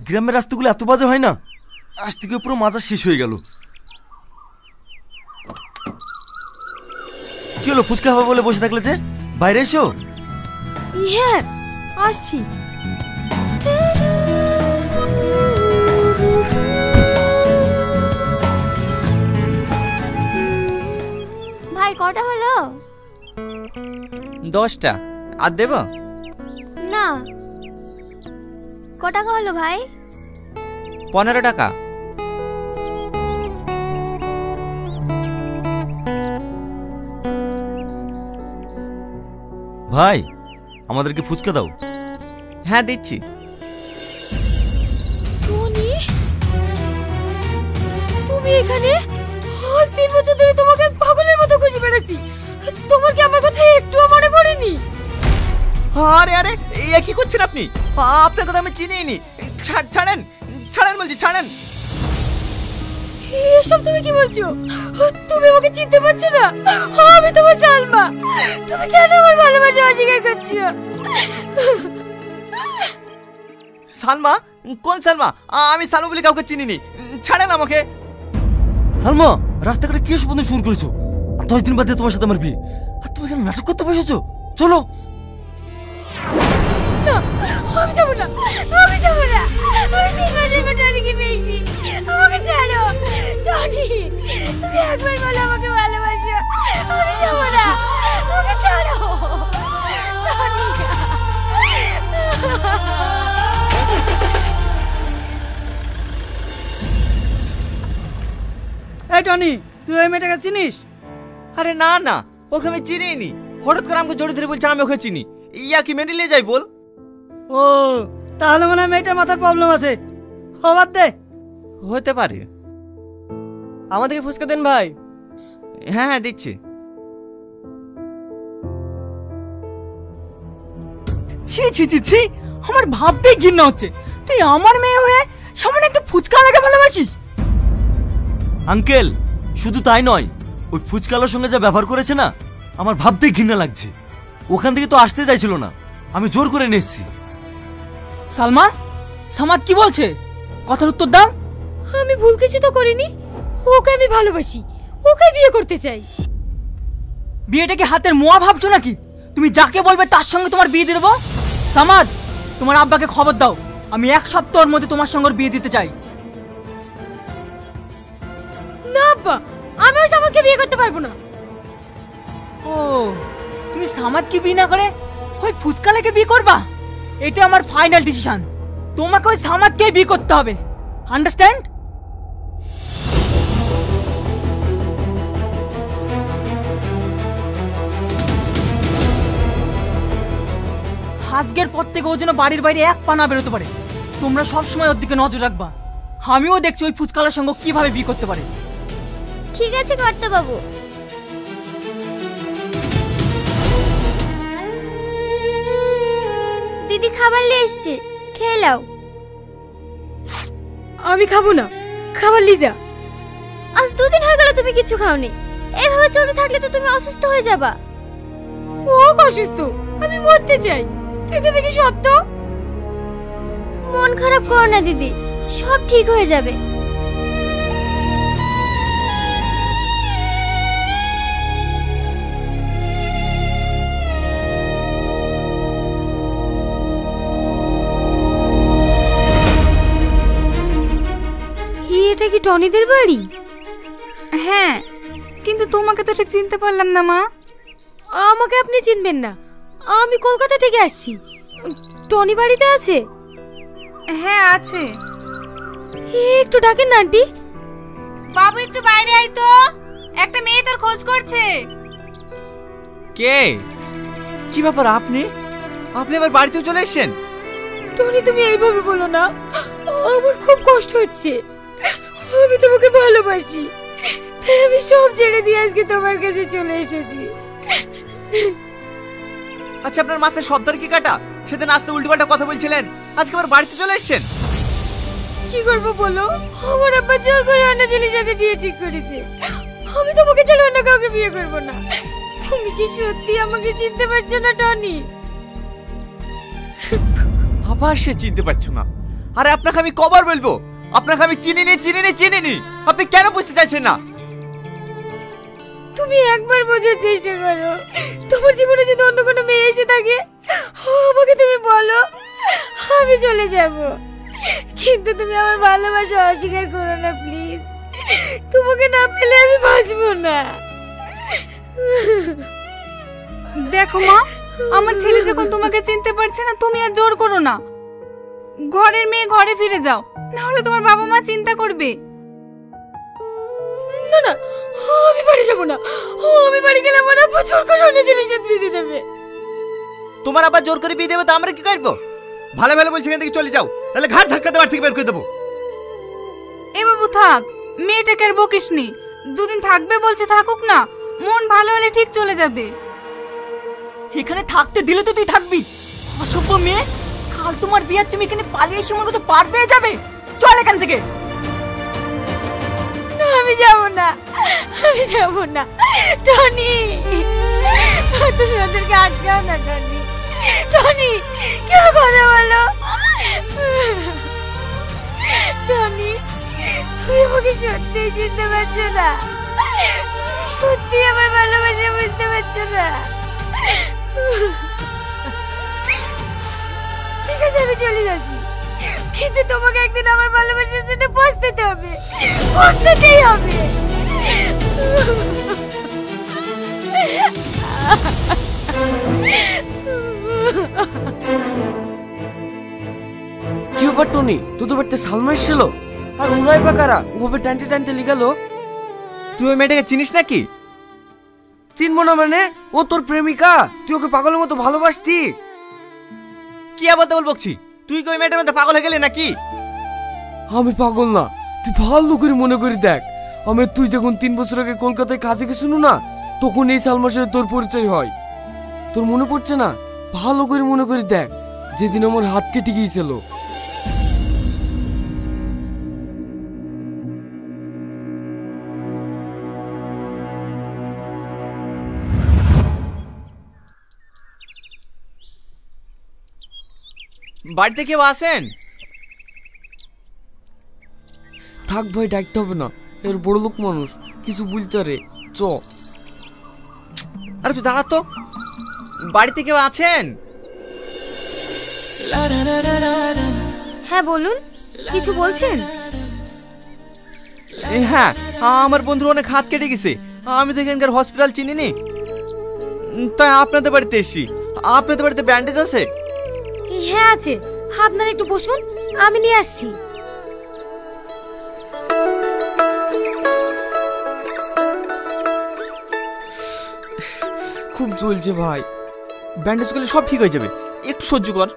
গ্রামের রাস্তাগুলো এত বাজে হয় না, আজ থেকে পুরো মাজা শেষ হয়ে গেল। কি হলো, ফুচকা খাবে বলে বসে থাকলে যে? বাইরে এসো। হ্যাঁ আসছি। ভাই কটা হলো? 10টা। আর দেব না। ক টাকা হলো ভাই? 15 টাকা। ভাই আমাদেরকে ফুচকা দাও। হ্যাঁ দিচ্ছি। টনি, তুমি এখানে? আজ 3 বছর ধরে তোমাকে পাগলের মতো খুঁজে বেড়াচ্ছি, তোমার কি আমার কথা একটুও মনে পড়েনি? আরে আরে এ কি করছেন আপনি? আপনার কথা আমি চিনিই নি। ছাড়েন ছাড়েন বলছি, ছাড়েন। এসব তুমি কি বলছো? তুমি আমাকে চিনতে পারছো না? আমি তোমার সালমা। তুমি কেন আমার ভালোবাসা অস্বীকার করছো? সালমা? কোন সালমা? আমি সালমা বলে কাউকে চিনিনি। ছাড়েন আমাকে। সালমা, রাস্তাঘাটে কি এসব বন্ধু শুরু করেছো? আর 10 দিন বাদে তোমার সাথে আমার বিয়ে, আর তুমি কেন নাটক করতে বসেছো? চলো। না, আমি যাবো না, আমি যাবো না। আমি 3 মাসের পর টনিকে পেয়েছি, আমাকে ছাড়ো। টনি, তুমি একবার বলো আমাকে ভালোবাসো। আমি যাবো না, আমাকে ছাড়ো। টনি। এই টনি, তুই ওই মেয়েটাকে চিনিস? আরে না না, ওকে আমি চিনিই নি। হঠাৎ করে আমাকে জড়িয়ে ধরে বলছে আমি ওকে চিনি। ইয়া কি মেনে নিয়ে যাই বল? ও তাহলে মনে হয় মেয়েটার মাথার প্রবলেম আছে। বাদ দে। হতে পারে। আমাদেরকে ফুচকা দেন ভাই। হ্যাঁ হ্যাঁ দিচ্ছি। ছি ছি ছি ছি, আমার ভাবতেই ঘৃণা হচ্ছে। তুই আমার মেয়ে হয়ে সামনে একটা ফুচকা লাগে ভালোবাসিস? আঙ্কেল, শুধু তাই নয়, ওই ফুচকালার সঙ্গে যা ব্যবহার করেছে না, আমার ভাবতেই ঘৃণা লাগছে। ওখান থেকে তো আসতে চাইছিল না, আমি জোর করে নিয়ে এসেছি। সালমা, সামাদ কি বলছে? কথার উত্তর দাও। আমি ভুল কিছু তো করিনি, ওকে আমি ভালোবাসি, ওকে বিয়ে করতে চাই। বিয়েটাকে হাতের মোয়া ভাবছো নাকি? তুমি যাকে বলবে তার সঙ্গে তোমার বিয়ে দিয়ে দেবো। সামাদ, তোমার আব্বাকে খবর দাও, আমি 1 সপ্তাহের মধ্যে তোমার সঙ্গে বিয়ে দিতে চাই। না আব্বা, আমি ওই সামাদকে বিয়ে করতে পারবো না। ও, তুমি সামাদকে বিয়ে না করে ওই ফুচকালাকে বিয়ে করবা? এটা আমার ফাইনাল ডিসিশন। তোমাকে ওই সামাদকে বিয়ে করতে হবে, আন্ডারস্ট্যান্ড? আজকের পর থেকে ও যেন বাড়ির বাইরে 1 পা না বেরোতে পারে। তোমরা সবসময় ওর দিকে নজর রাখবা। আমিও দেখছি ওই ফুচকালার সঙ্গে কিভাবে বিয়ে করতে পারে। ঠিক আছে কর্তা বাবু। দিদি খাবার নিয়ে এসছে, খেয়ে নাও। আমি খাবো না, খাবার নিয়ে যা। আজ 2 দিন হয়ে গেল তুমি কিছু খাওনি। এভাবে চলতে থাকলে তো তুমি অসুস্থ হয়ে যাবা। ও অসুস্থ, আমি মরতে চাই। থেকে দেখি সত্য। মন খারাপ করো না দিদি, সব ঠিক হয়ে যাবে। এটা কি টনিদের বাড়ি? হ্যাঁ, কিন্তু তোমাকে তো ঠিক চিনতে পারলাম না মা। আমাকে আপনি চিনবেন না, আমি কলকাতা থেকে আসছি। টনি বাড়িতে আছে? হ্যাঁ আছে। একটু ডাকেন না আন্টি। বাবু একটু বাইরে আয় তো, একটা মেয়ে তোর খোঁজ করছে। কে? কি ব্যাপার, আপনি আবার বাড়িতেও চলে এসেছেন? টনি তুমি এইভাবে বলো না, আমার খুব কষ্ট হচ্ছে। আমি তোমাকে ভালোবাসি, তাই আমি সব ছেড়ে দিয়ে আজকে তোমার কাছে চলে এসেছি। আচ্ছা, আপনার মাথায় শব্দের কি কাটা? সেদিন আসতে উল্টোপাল্টা কথা বলছিলেন, আজকে আবার বাড়িতে চলে এসেছেন। কি করবো বলো, আমার আব্বা জোর করে অন্য ছেলের সাথে বিয়ে ঠিক করেছে। আমি তোমাকে ছাড়া অন্য কাউকে বিয়ে করবো না। তুমি কি সত্যি আমাকে চিনতে পারছো না টনি? আবার সে চিনতে পারছো না? আরে আপনাকে আমি কবার বলবো, আপনাকে আমি চিনিনি। আপনি কেন বুঝতে চাইছেন না? তুমি একবার বোঝার চেষ্টা করো। তোমার জীবনে যদি অন্য কোনো মেয়ে এসে থাকে, আমাকে তুমি বলো, আমি চলে যাব। কিন্তু তুমি আমার ভালোবাসা অস্বীকার করো না প্লিজ। তোমাকে না পেলে আমি বাঁচবো না। দেখো মা, আমার ছেলে যখন তোমাকে চিনতে পারছে না, তুমি আর জোর করো না। ঘরের মেয়ে ঘরে ফিরে যাও, না হলে তোমার বাবা মা চিন্তা করবে। না না, আমি বাড়ি যাবো না। আমি বাড়ি গেলে আমার আব্বু জোর করে অন্য ছেলের সাথে বিয়ে দিয়ে দেবে। তোমার আবার জোর করে বিয়ে দেবে তো আমরা কি করবো? ভালো বলছি এখান থেকে চলে যাও, তাহলে ঘাট ধাক্কাতে বাড়ি থেকে বের করে দেবো। এ বাবু থাক, মেয়েটাকে আর বকিসনি। দুদিন থাকবে বলছে, থাকুক না, মন ভালো হলে ঠিক চলে যাবে। এখানে থাকতে দিলে তো তুই থাকবি। অসভ্য মেয়ে, কাল তোমার বিয়ে, তুমি এখানে পালিয়ে এসে আমার কাছে পার পেয়ে যাবে। চল এখান থেকে। না, আমি যাব না। টনি, তুমি ওদেরকে আটকাও না। টনি কেন কথা বলো? টনি, তুমি আমাকে সত্যি চিনতে পারছো না? সত্যি আমার ভালোবাসা বুঝতে পারছো না? ঠিক আছে, আমি চলে যাচ্ছি, কিন্তু তোমাকে একদিন আমার ভালোবাসার জন্য পৌঁছতে হবে, পৌঁছতেই হবে। কি ব্যাপার টনি, তোদের বাড়িতে সালমা এসেছিল? আর ওরাই বা কারা? ওভাবে টানতে লিগালো। তুই ওই মেয়েটাকে চিনিস নাকি? চিনবো না মানে? ও তোর প্রেমিকা, তুই ওকে পাগলের মতো ভালোবাসতি। কি আবার বলছি? তুই কি ওই মেয়েটার মধ্যে পাগল হয়ে গেলি নাকি? আমি পাগল না, তুই ভালো করে মনে করি দেখ। তুই যখন 3 বছর আগে কলকাতায় কাজে গেছিল না, তখন এই সালমার সাথে তোর পরিচয় হয়। তোর মনে পড়ছে না? ভালো করে মনে করি দেখ, যেদিন আমার হাত কেটে গিয়েছিল। বাড়িতে কেউ আসেন? থাক ভাই, ডাকতে হবে না, এর বড় লোক মানুষ, কিছু বলতে রে। চ। আরে তুই দাঁড়া তো, বাড়িতে কেউ আছেন? হ্যাঁ বলুন, কিছু বলছেন? হ্যাঁ, আমার বন্ধুর অনেক হাত কেটে গেছে, আমি তো এখানকার হসপিটাল চিনিনি, তাই আপনাদের বাড়িতে এসেছি। আপনাদের বাড়িতে ব্যান্ডেজ আছে? হ্যাঁ আছে, আপনারা একটু বসুন, আমি নিয়ে আসছি। খুব জ্বলছে ভাই। ব্যান্ডেজ করলে সব ঠিক হয়ে যাবে, একটু সহ্য কর।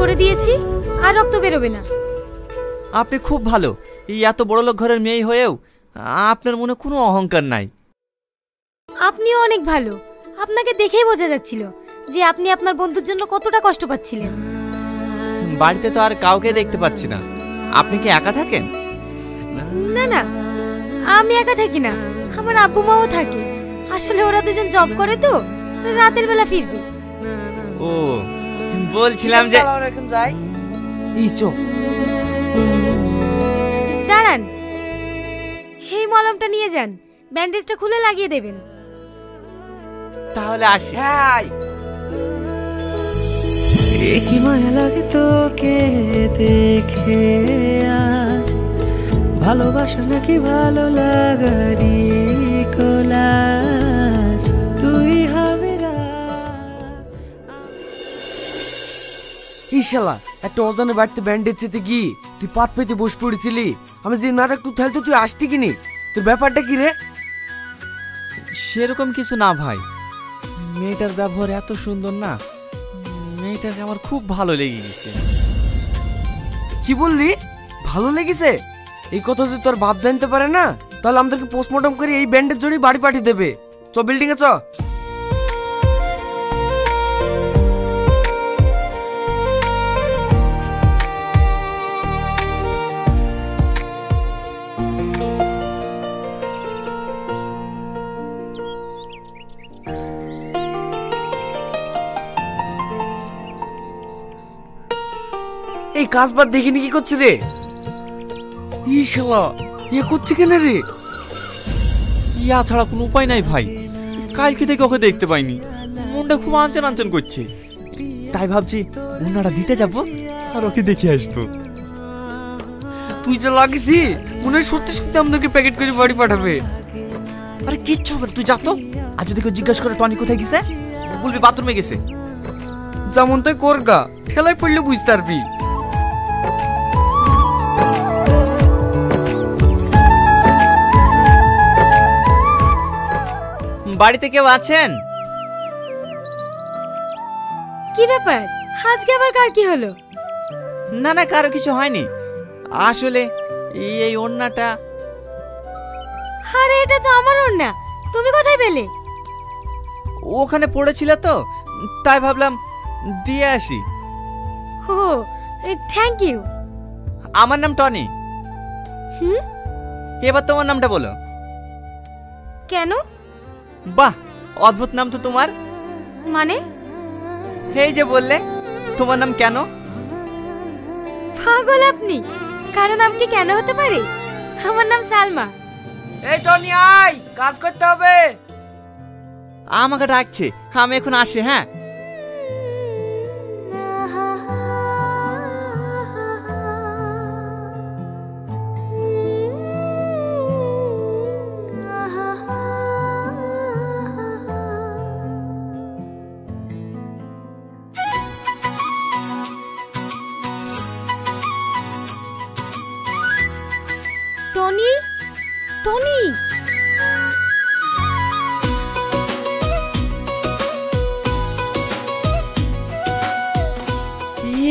করে দিয়েছি, আর রক্ত বেরোবে না। আপনি খুব ভালো, এই এত বড় লোক ঘরের মেয়ে হয়েও আপনার মনে কোনো অহংকার নাই। আপনিও অনেক ভালো, আপনাকে দেখেই বোঝা যাচ্ছিল যে আপনি আপনার বন্ধুর জন্য কতটা কষ্ট পাচ্ছিলেন। বাড়িতে তো আর কাউকে দেখতে পাচ্ছি না, আপনি কি একা থাকেন? না না, আমি একা থাকি না, আমার আব্বু মাও থাকে। আসলে ওরা দুজন জব করে তো, রাতের বেলা ফিরবে। ও, বলছিলাম যে এখন যাই। এই চ। দাঁড়ান, এই মলমটা নিয়ে যান, ব্যান্ডেজটা খুলে লাগিয়ে দেবেন। তাহলে আসি। হ্যাঁ। কি মায়া লাগে তোকে দেখে আজ, ভালোবাসা নাকি ভালো লাগারি কোলাজ, তুই হবে শালা একটা অজানে বাড়িতে ব্যান্ডেজ চেতে গিয়ে তুই পাত পেতে বসে পড়েছিলি। আমি যে নাটক তুই থালতে তুই আসতি কিনি, তোর ব্যাপারটা কি রে? সেরকম কিছু না ভাই, মেয়েটার ব্যবহার এত সুন্দর না, মেয়েটাকে আমার খুব ভালো লেগে গেছে। কি বললি? ভালো লেগেছে? এই কথা যদি তোর বাপ জানতে পারে না, তাহলে আমাদেরকে পোস্টমর্টম করে এই ব্যান্ডের জড়িয়ে বাড়ি পাঠিয়ে দেবে। চ বিল্ডিং এ চ। এই কাজ বাদ দেখিনি কি করছে রে? ই শালা এ করছে কেন রে? ইয়া ছাড়া কোনো উপায় নাই ভাই, কালকে থেকে ওকে দেখতে পাইনি, মনটা খুব আনচান আনচান করছে, তাই ভাবছি ওনারা দিতে যাব আর ওকে দেখে আসবো। তুই যা লাগিসি মনে হয় সত্যি সত্যি আমাদেরকে প্যাকেট করে বাড়ি পাঠাবে। আরে কিচ্ছু হবে না, তুই যা তো। আর যদি কেউ জিজ্ঞাসা করে টনি কোথায় গেছে, বলবি বাথরুমে গেছে। যেমন তাই করগা, ঠেলায় পড়লে বুঝতে পারবি। বাড়িতে কেউ আছেন? কি ব্যাপার, আজকে আবার কার কি হলো? না না, কারো কিছু হয়নি, আসলে এই ওড়নাটা। আরে এটা তো আমার ওড়না, তুমি কোথায় পেলে? ওখানে পড়েছিল তো, তাই ভাবলাম দিয়ে আসি। ও থ্যাংক ইউ। আমার নাম টনি। হুম, এবার তোমার নামটা বলো। কেন? বাহ, অদ্ভুত নাম তো তোমার। মানে? এই যে বললে তোমার নাম কেন। পাগল আপনি, কারো নাম কি কেন হতে পারে? আমার নাম সালমা। এই টনি আয়, কাজ করতে হবে। আমাকে ডাকছে, আমি এখন আসি। হ্যাঁ, টনি, টনি,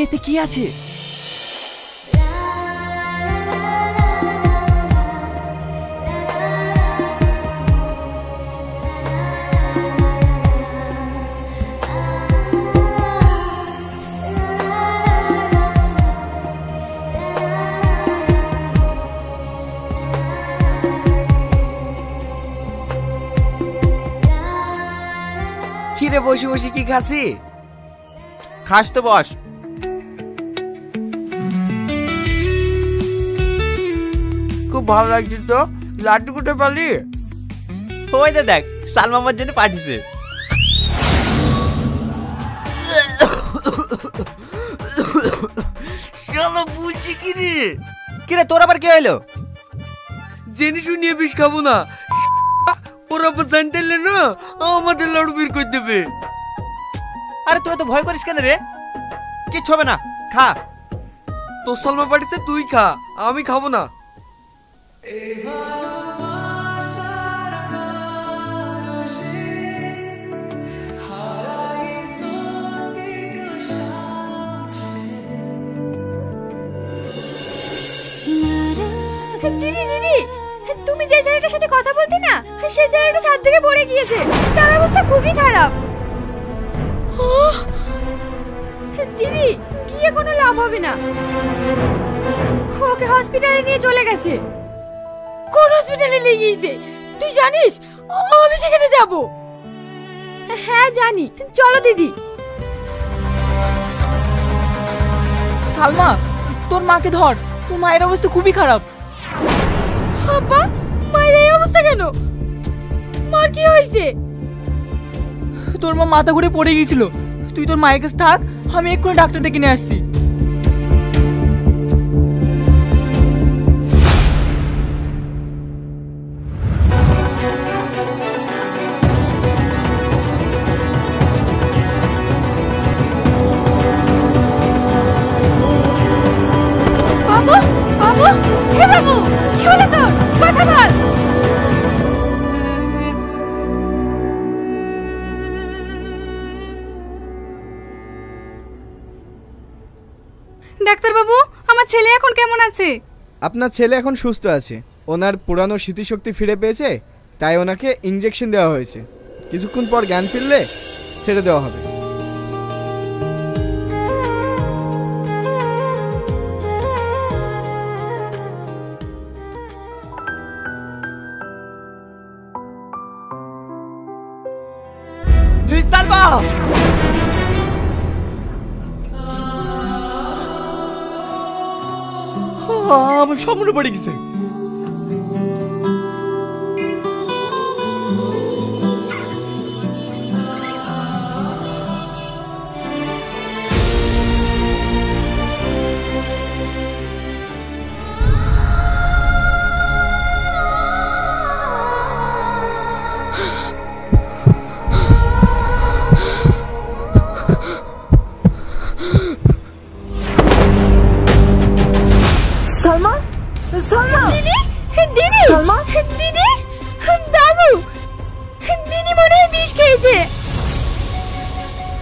এতে কি আছে? কিরে বসে বসে কি খাসি? খাস তো বস। খুব ভালো লাগছে তো। লাড্ডু কোথায় পালি? ওই দে দেখ, সালমা আমার জন্য পাঠিয়েছে। শালা বলছি কি রে? কিরে তোর আবার কি হইলো? জেনে শুনিয়ে বিষ খাবো না। ওরা আবার জানতে না আমাদের লাড়ু বের করে দেবে। আরে তুই তো ভয় করিস কেন রে? কিচ্ছু হবে না, খা। তোর সালমা পাঠিয়েছে, তুই খা, আমি খাবো না। দিদি দিদি, তুমি যে ছেলেটার সাথে কথা বলতে না, সেই ছেলেটা ছাদ থেকে পড়ে গিয়েছে, তার অবস্থা খুবই খারাপ। দিদি, গিয়ে কোনো লাভ হবে না, ওকে হসপিটালে নিয়ে চলে গেছে। কোন হসপিটালে নিয়ে গিয়েছে তুই জানিস? আমি সেখানে যাব। হ্যাঁ জানি, চলো দিদি। সালমা, তোর মাকে ধর, তোর মায়ের অবস্থা খুবই খারাপ। আব্বা, মায়ের এই অবস্থা কেন? মার কি হয়েছে? তোর মা মাথা ঘুরে পড়ে গিয়েছিল। তুই তোর মায়ের কাছে থাক, আমি এক্ষুনি ডাক্তার ডেকে নিয়ে আসছি। বাবু, বাবু, হে বাবু, কি হলো তোর? কথা বল। ডাক্তারবাবু, আমার ছেলে এখন কেমন আছে? আপনার ছেলে এখন সুস্থ আছে। ওনার পুরানো স্মৃতিশক্তি ফিরে পেয়েছে, তাই ওনাকে ইনজেকশন দেওয়া হয়েছে। কিছুক্ষণ পর জ্ঞান ফিরলে ছেড়ে দেওয়া হবে। সালমা, আমার সব মনে পড়ে গেছে। সালমা, সালমা, দিদি, দিদি, সালমা, দিদি, বাবু, দিদি মনে হয় বিষ খেয়েছে।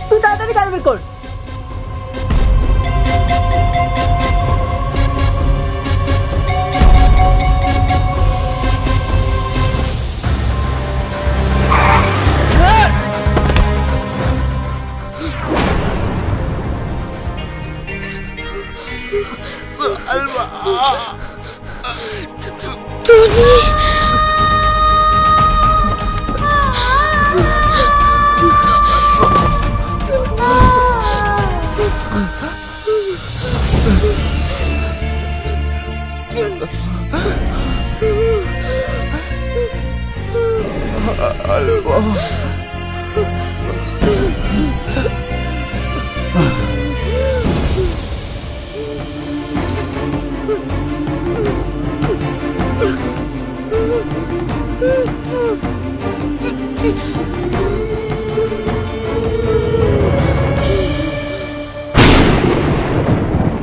তুই তাড়াতাড়ি গাড়ি বের কর। টনি,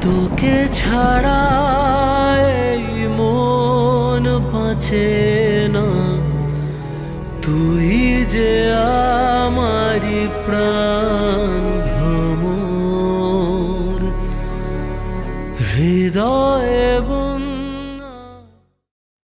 তোকে ছাড়া এই মন বাঁচে না, তুই যে আমারি প্রাণ।